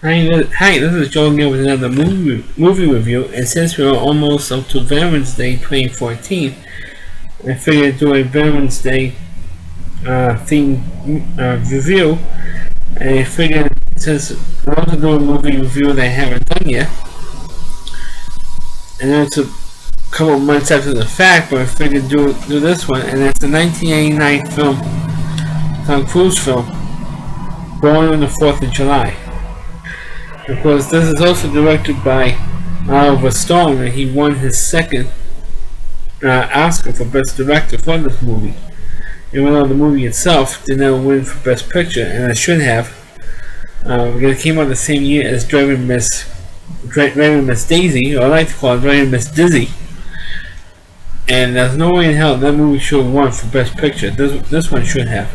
Hi, this is Joe again with another movie review, and since we're almost up to Veterans Day 2014, I figured do a Veterans Day theme review, and I figured since I want to do a movie review that I haven't done yet, and then it's a couple of months after the fact, but I figured do this one, and that's the 1989 film, Tom Cruise film, Born on the 4th of July. Of course, this is also directed by Oliver Stone, and he won his second Oscar for Best Director for this movie. Even though the movie itself did not win for Best Picture, and it should have, because it came out the same year as Driving Miss Daisy, or I like to call it Driving Miss Dizzy. And there's no way in hell that movie should have won for Best Picture. This one should have.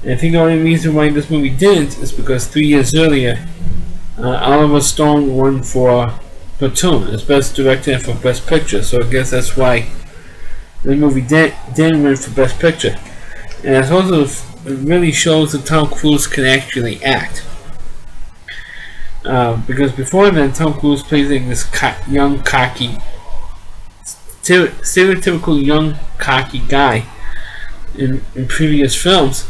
And I think the only reason why this movie didn't is because 3 years earlier, Oliver Stone won for Platoon as Best Director and for Best Picture, so I guess that's why the movie didn't win for Best Picture. And it also really shows that Tom Cruise can actually act. Because before then, Tom Cruise plays like this young, cocky, stereotypical young, cocky guy in previous films.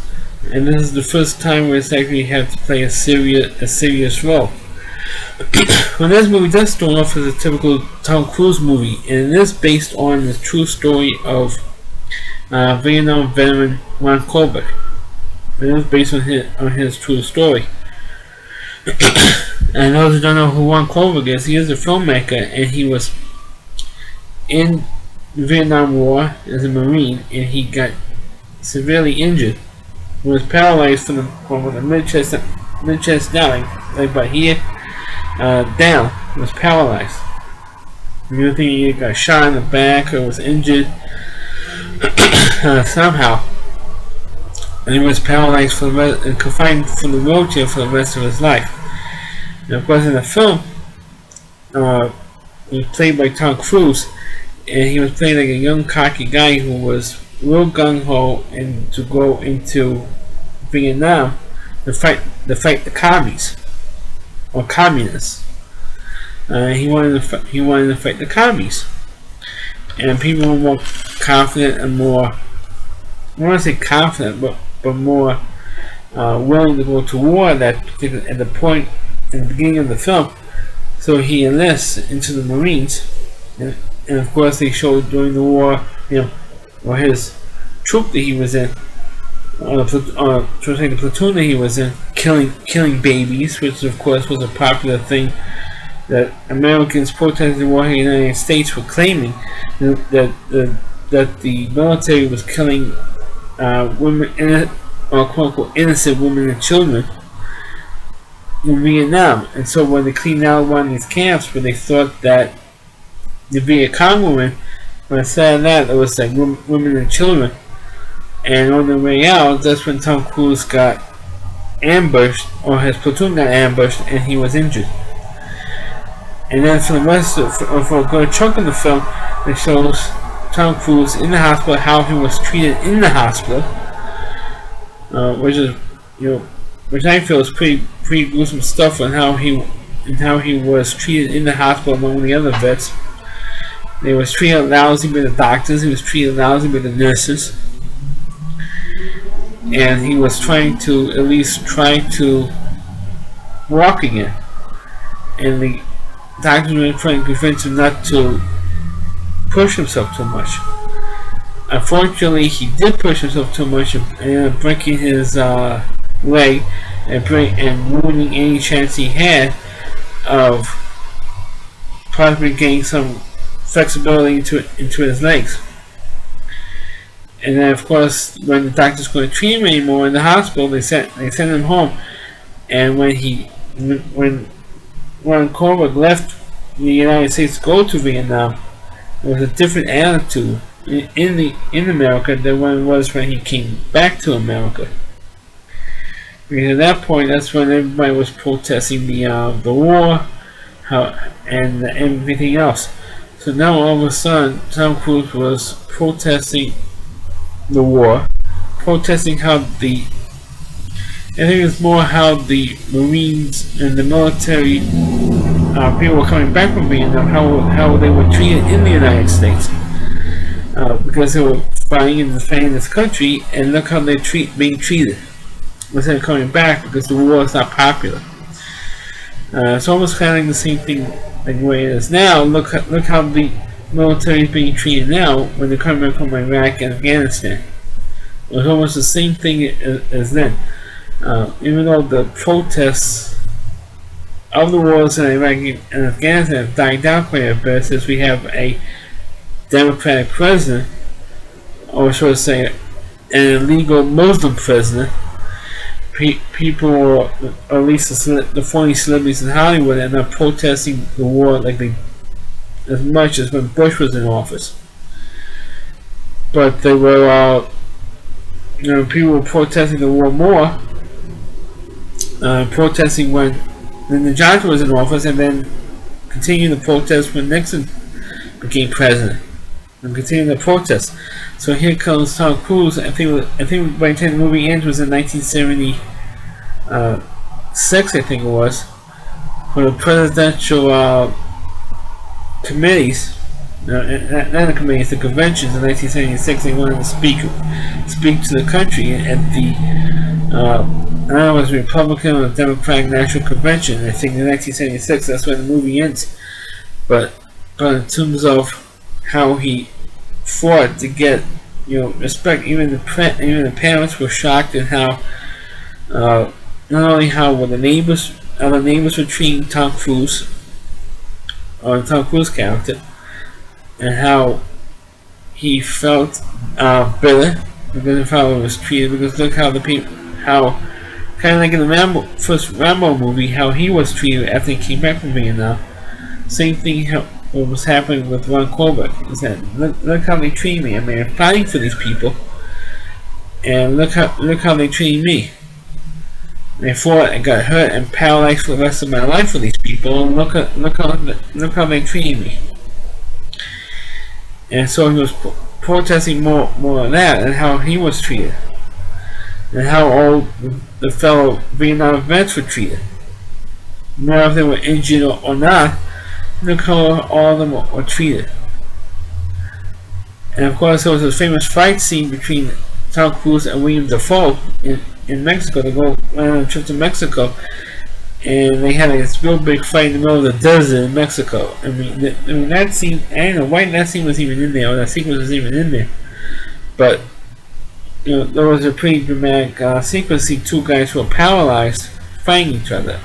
And this is the first time where it's actually had to play a serious role. Well, this movie does start off as a typical Tom Cruise movie, and it is based on the true story of Vietnam veteran Ron Kovic. It is based on his true story. And those who don't know who Ron Kovic is, he is a filmmaker, and he was in the Vietnam War as a Marine, and he got severely injured. He was paralyzed from the mid-chest down, like by here down. He was paralyzed. You think he got shot in the back or was injured somehow, and he was paralyzed and confined from the wheelchair for the rest of his life. And of course, in the film, he was played by Tom Cruise, and he was playing like a young, cocky guy who was real gung-ho and to go into Vietnam to fight the commies or communists. He wanted to fight the commies, and people were more confident and more, I don't want to say confident, but more willing to go to war at the point in the beginning of the film. So he enlists into the Marines, and of course they showed during the war, or his troop that he was in, the platoon that he was in, killing babies, which of course was a popular thing that Americans protesting the war in the United States were claiming that the military was killing women, or quote unquote innocent women and children in Vietnam. And so when they cleaned out one of these camps, where they thought that the Viet Cong women, when I said that, it was like women and children. And on the way out, that's when Tom Cruise got ambushed, or his platoon got ambushed, and he was injured. And then for the rest for a good chunk of the film, it shows Tom Cruise in the hospital, how he was treated in the hospital, which is, which I feel is pretty gruesome stuff on how he was treated in the hospital among the other vets. He was treated lousy by the doctors. He was treated lousy by the nurses. And he was trying to at least walk again. And the doctors were trying to convince him not to push himself too much. Unfortunately, he did push himself too much and ended up breaking his leg and ruining any chance he had of possibly getting some flexibility into his legs. And then, of course, when the doctors couldn't treat him anymore in the hospital, they sent him home. And when Ron Kovic left the United States to go to Vietnam, there was a different attitude in America than when it was when he came back to America. Because at that point, that's when everybody was protesting the war, and everything else. So now all of a sudden, Tom Cruise was protesting the war, protesting how the I think it's more how the Marines and the military people were coming back from Vietnam, how they were treated in the United States, because they were fighting and defending this country, and look how they're being treated instead of coming back because the war is not popular. It's almost kind of like the same thing like the way it is now. Look how the military is being treated now when they're coming back from Iraq and Afghanistan. It was almost the same thing as then. Even though the protests of the wars in Iraq and Afghanistan have died down quite a bit since we have a Democratic president, or should I say, an illegal Muslim president. People, or at least the funny celebrities in Hollywood, are not protesting the war like as much as when Bush was in office. But they were, people were protesting the war more, protesting when Johnson was in office, and then continuing the protest when Nixon became president, and continuing the protest. So here comes Tom Cruise. I think by the time the movie ends was in 1976, I think it was, for the presidential committees, not the committees, the conventions in 1976. They wanted to speak to the country at the I don't know, it was a Republican or Democratic National Convention. I think in 1976, that's when the movie ends. But in terms of how he fought to get respect, even the parents were shocked at how not only how other neighbors were treating Tom Cruise, or the Tom Cruise character, and how he felt bitter because of how it was treated. Because look how kind of like in the first Rambo movie, how he was treated after he came back from Vietnam. Same thing what was happening with Ron Kovic. Is that look how they treat me. I mean, I'm fighting for these people, and look how they treat me. I fought and got hurt and paralyzed for the rest of my life for these people, and look how they treat me. And so he was protesting more of that, and how he was treated, and how all the fellow Vietnam vets were treated. No matter if they were injured or not, look how all of them were treated. And of course, there was a famous fight scene between Tom Cruise and William Dafoe in Mexico. They go on a trip to Mexico, and they had this real big fight in the middle of the desert in Mexico. I mean that scene, I don't know why that scene was even in there, or that sequence was even in there. But there was a pretty dramatic sequence. See two guys who were paralyzed fighting each other.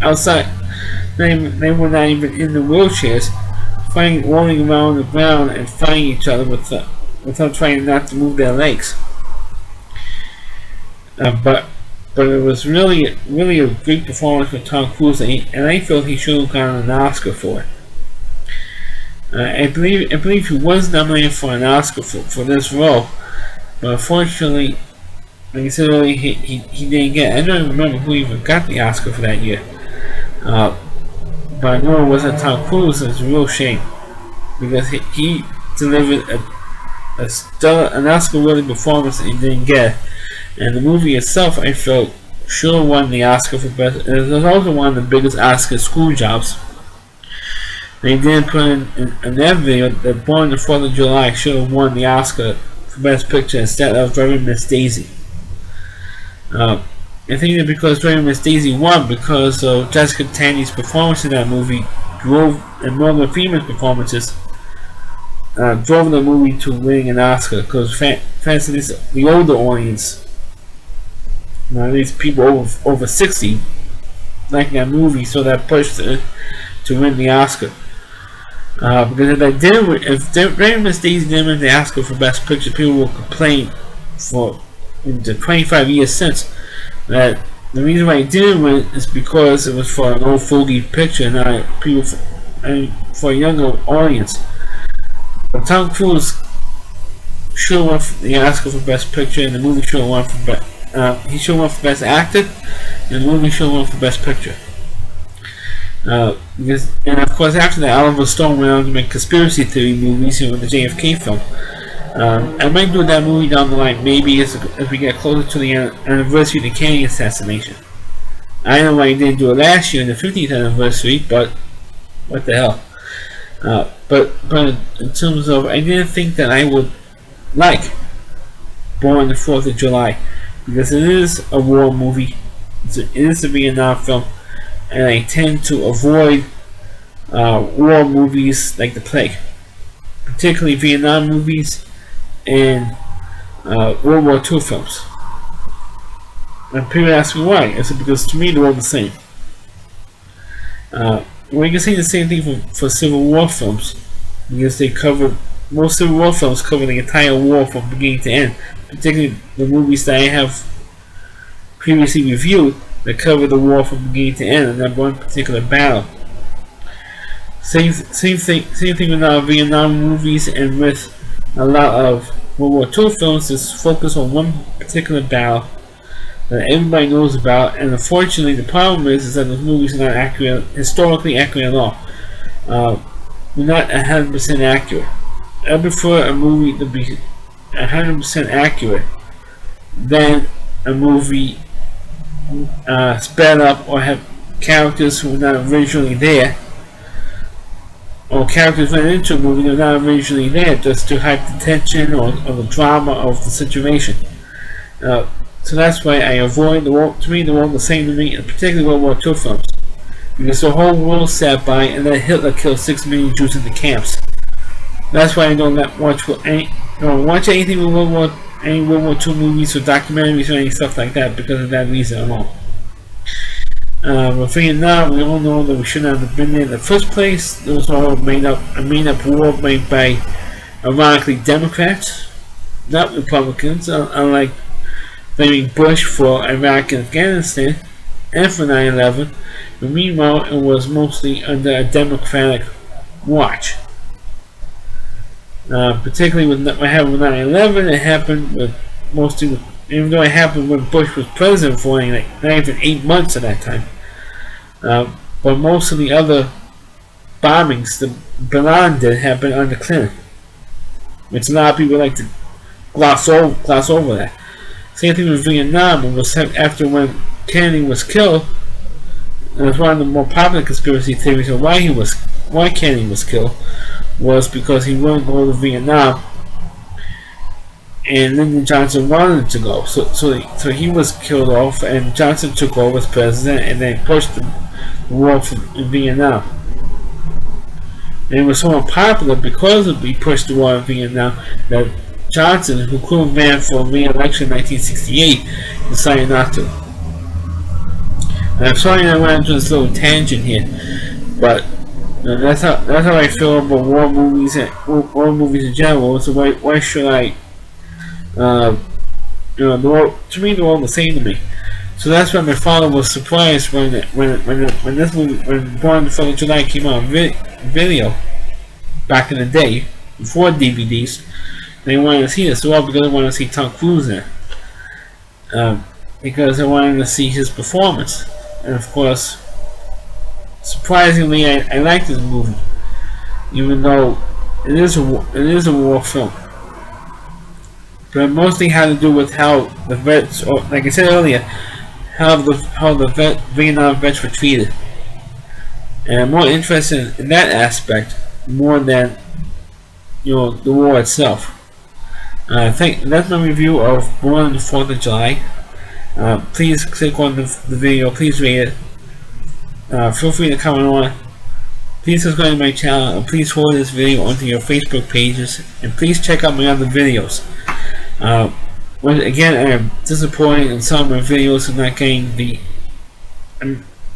Outside, they were not even in the wheelchairs, rolling around the ground and fighting each other without trying not to move their legs. But it was really a great performance for Tom Cruise, and I feel he should have gotten an Oscar for it. I believe he was nominated for an Oscar for this role, but unfortunately, like I said earlier, he didn't get it. I don't even remember who even got the Oscar for that year. But I know it wasn't Tom Cruise. It's a real shame, because he delivered an Oscar-worthy performance and he didn't get it. And the movie itself, I felt, should have won the Oscar for best. It was also one of the biggest Oscar school jobs. They did put in that video that Born the 4th of July should have won the Oscar for Best Picture instead of Driving Miss Daisy. I think that because Driving Miss Daisy won, because of Jessica Tandy's performance in that movie, and Morgan Freeman's performances, drove the movie to winning an Oscar. Because the older audience, at least people over 60, like that movie, so that pushed to win the Oscar. Because if Driving Miss Daisy didn't win the Oscar for Best Picture, people will complain for the 25 years since that the reason why it didn't win is because it was for an old fogey picture, not for a younger audience. But Tom Cruise should have won the Oscar for Best Picture, and the movie should have won for he should have won for Best Actor, and the movie should have won for Best Picture. And of course, after that, Oliver Stone went on to make conspiracy theory movies with the JFK film. I might do that movie down the line, maybe as we get closer to the anniversary of the Kennedy assassination. I know why I didn't do it last year, the 50th anniversary, but what the hell. But in terms of, I didn't think that I would like Born the 4th of July, because it is a war movie, it is a Vietnam film, and I tend to avoid war movies like the plague, particularly Vietnam movies and World War II films. And people ask me why. I said because to me they're all the same. Well, you can say the same thing for Civil War films, because they cover, most Civil War films cover the entire war from beginning to end, particularly the movies that I have previously reviewed that cover the war from beginning to end in that one particular battle. Same thing with our Vietnam movies, and with a lot of World War II films is focus on one particular battle that everybody knows about, and unfortunately the problem is that those movies are not accurate, historically accurate at all. They're not 100% accurate. I prefer a movie to be 100% accurate than a movie sped up or have characters who were not originally there, or characters went into a movie that are not originally there just to hype the tension or the drama of the situation. So that's why I avoid the war. To me, they're all the same to me, and particularly World War II films, because the whole world sat by and then Hitler killed 6 million Jews in the camps. That's why I don't watch anything with any World War II movies or documentaries or any stuff like that, because of that reason alone. But Vietnam, we all know that we should not have been there in the first place. It was all a made-up war made by, ironically, Democrats, not Republicans, unlike blaming Bush for Iraq and Afghanistan and for 9/11, but meanwhile it was mostly under a Democratic watch. Particularly with what happened with 9/11, it happened with mostly, even though it happened when Bush was president for not even 8 months at that time. But most of the other bombings that Bin Laden did happened under Clinton, which a lot of people like to gloss over that. Same thing with Vietnam. It was after when Kennedy was killed, and it's one of the more popular conspiracy theories of why Kennedy was killed, was because he wouldn't go to Vietnam, and Lyndon Johnson wanted to go. So he was killed off, and Johnson took over as president, and then pushed the war in Vietnam. And it was so unpopular because he pushed the war in Vietnam that Johnson, who could have ran for re-election in 1968, decided not to. And I'm sorry I went into this little tangent here, but that's how I feel about war movies in general. So why should I? To me they're all the same to me. So that's why my father was surprised when this movie, when Born the 4th of July came out on video back in the day before DVDs. They wanted to see this, well, because I wanted to see Tom Cruise there, because I wanted to see his performance, and of course, surprisingly, I liked this movie, even though it is a war film. But it mostly had to do with how the vets, or like I said earlier, how the Vietnam vets were treated, and I'm more interested in that aspect more than the war itself. That's my review of Born on the 4th of July. Please click on the video, please rate it. Feel free to comment on it. Please subscribe to my channel, and please forward this video onto your Facebook pages, and please check out my other videos. Again, I am disappointed in some of my videos of not getting the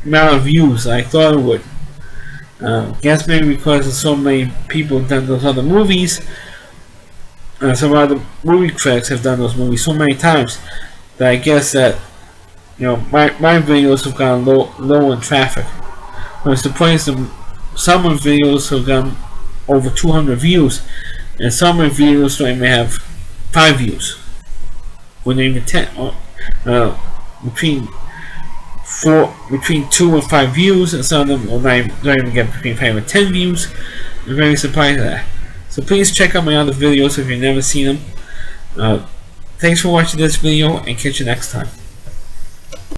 amount of views I thought it would. Guess maybe because so many people have done those other movies. Some other movie critics have done those movies so many times that I guess that my videos have gone low in traffic. But it's the point is some of the videos have gotten over 200 views, and some of the videos don't even have 5 views. When they're even 10, between 2 and 5 views, and some of them don't even get between 5 and 10 views. I'm very surprised at that. So please check out my other videos if you've never seen them. Thanks for watching this video, and catch you next time.